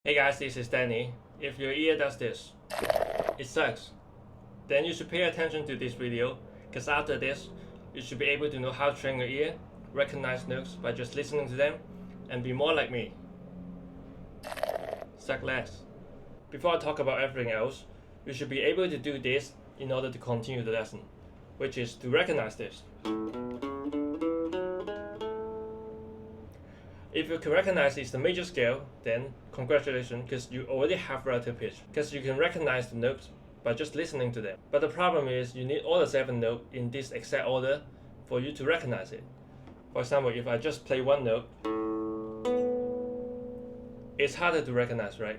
Hey guys, this is Danny. If your ear does this, it sucks. Then you should pay attention to this video, because after this, you should be able to know how to train your ear, recognize notes by just listening to them, and be more like me. Suck less. Before I talk about everything else, you should be able to do this in order to continue the lesson, which is to recognize this. If you can recognize it's the major scale, then congratulations, because you already have relative pitch, because you can recognize the notes by just listening to them. But the problem is you need all the 7 notes in this exact order for you to recognize it. For example, if I just play one note, it's harder to recognize, right?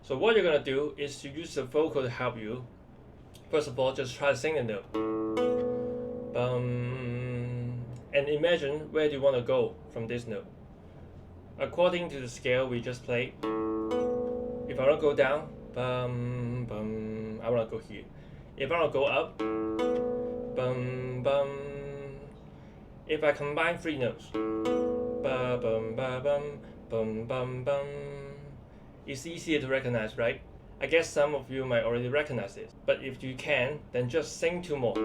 So what you're going to do is to use the vocal to help you. First of all, just try to sing the note. And imagine where do you want to go from this note. According to the scale we just played, if I want to go down, I want to go here. If I want to go up, if I combine 3 notes, it's easier to recognize, right? I guess some of you might already recognize it, but if you can, then just sing 2 more.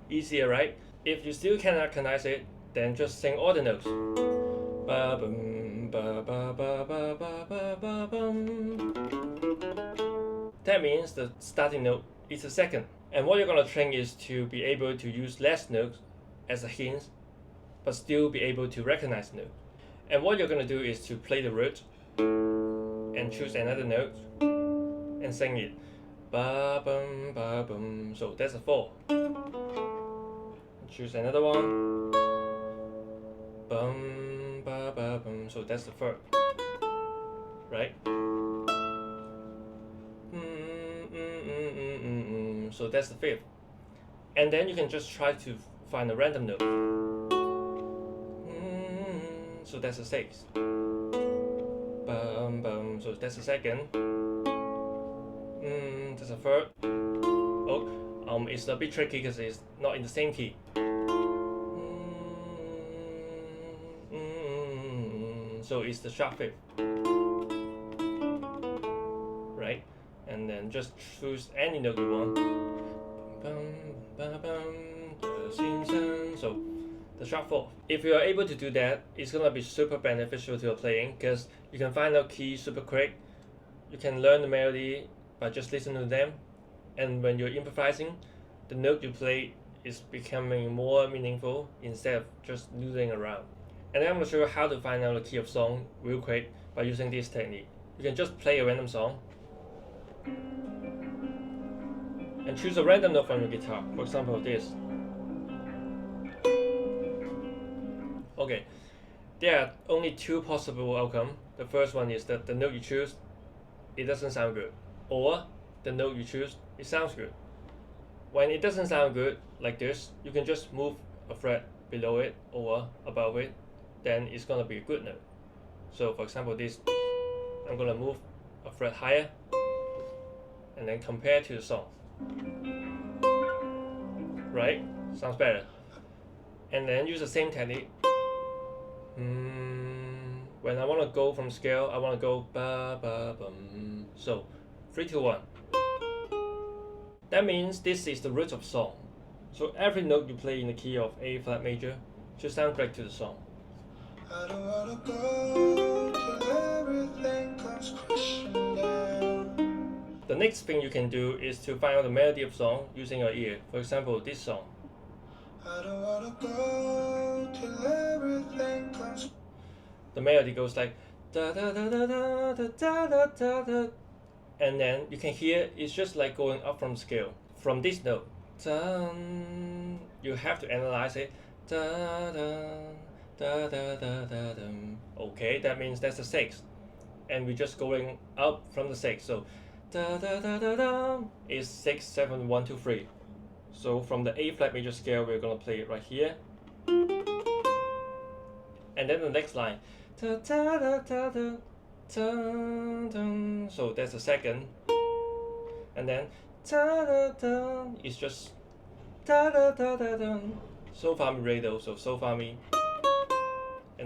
Easier, right? If you still can't recognize it, then just sing all the notes. That means the starting note is the second. And what you're going to train is to be able to use less notes as a hint, but still be able to recognize the note. And what you're going to do is to play the root and choose another note and sing it. So that's a 4. Choose another one. So that's the 3rd. Right? So that's the 5th. And then you can just try to find a random note. So that's the 6th. So that's the 2nd. That's the 3rd. Oh, it's a bit tricky because it's not in the same key. So it's the sharp 5th, right? And then just choose any note you want. So the sharp 4th. If you are able to do that, it's gonna be super beneficial to your playing because you can find out keys super quick. You can learn the melody by just listening to them, and when you're improvising, the note you play is becoming more meaningful instead of just noodling around. And then I'm going to show you how to find out the key of song real quick by using this technique. You can just play a random song and choose a random note from your guitar. For example, this. Okay, there are only 2 possible outcomes. The first one is that the note you choose, it doesn't sound good. Or the note you choose, it sounds good. When it doesn't sound good, like this, you can just move a fret below it or above it, then it's gonna be a good note. So for example this, I'm gonna move a fret higher and then compare to the song. Right? Sounds better. And then use the same technique. When I wanna go from scale, I wanna go ba-ba-bum. So 3, 2, 1. That means this is the root of song. So every note you play in the key of A flat major should sound great to the song. I don't wanna go till everything comes crashing down. The next thing you can do is to find out the melody of song using your ear. For example, this song. I don't wanna go till everything comes. The melody goes like da da da da da da da da da. And then you can hear it's just like going up from scale. From this note, dun, you have to analyze it. Da, da, da, da, da, da, da. Okay, that means that's the 6th. And we're just going up from the 6th. So da, da, da, da, da, is 6, 7, 1, 2, 3. So from the A flat major scale, we're gonna play it right here. And then the next line. Da, da, da, da, da. Dun, dun. So that's the 2nd, and then da, da, da, it's just da, da, da, da, da. So fa mi re do, so fa mi,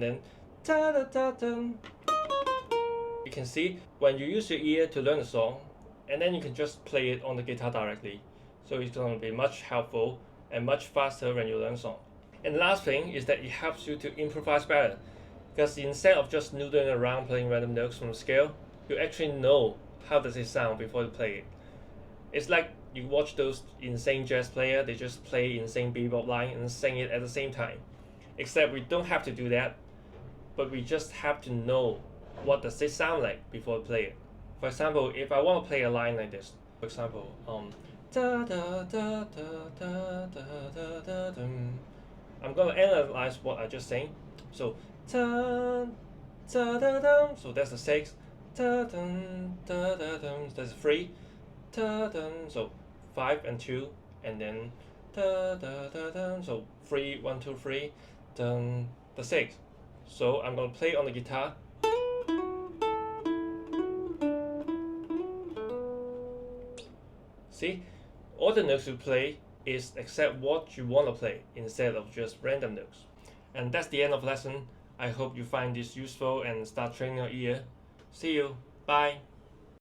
and then ta da da dum. You can see when you use your ear to learn a song, and then you can just play it on the guitar directly. So it's going to be much helpful and much faster when you learn song. And the last thing is that it helps you to improvise better, because instead of just noodling around playing random notes from the scale, you actually know how does it sound before you play it. It's like you watch those insane jazz players, they just play insane bebop line and sing it at the same time. Except we don't have to do that, but we just have to know what does it sound like before we play it. For example, if I want to play a line like this, for example, da da da da da da da dum. I'm gonna analyze what I just sang. So da da da dum. So that's the 6. Da dum da da dum. That's 3. Da dum. So 5 and 2, and then da da da dum. So 3 1 2 3. Dum the 6. So I'm gonna play on the guitar. See, all the notes you play is except what you want to play instead of just random notes. And that's the end of the lesson. I hope you find this useful and start training your ear. See you. Bye.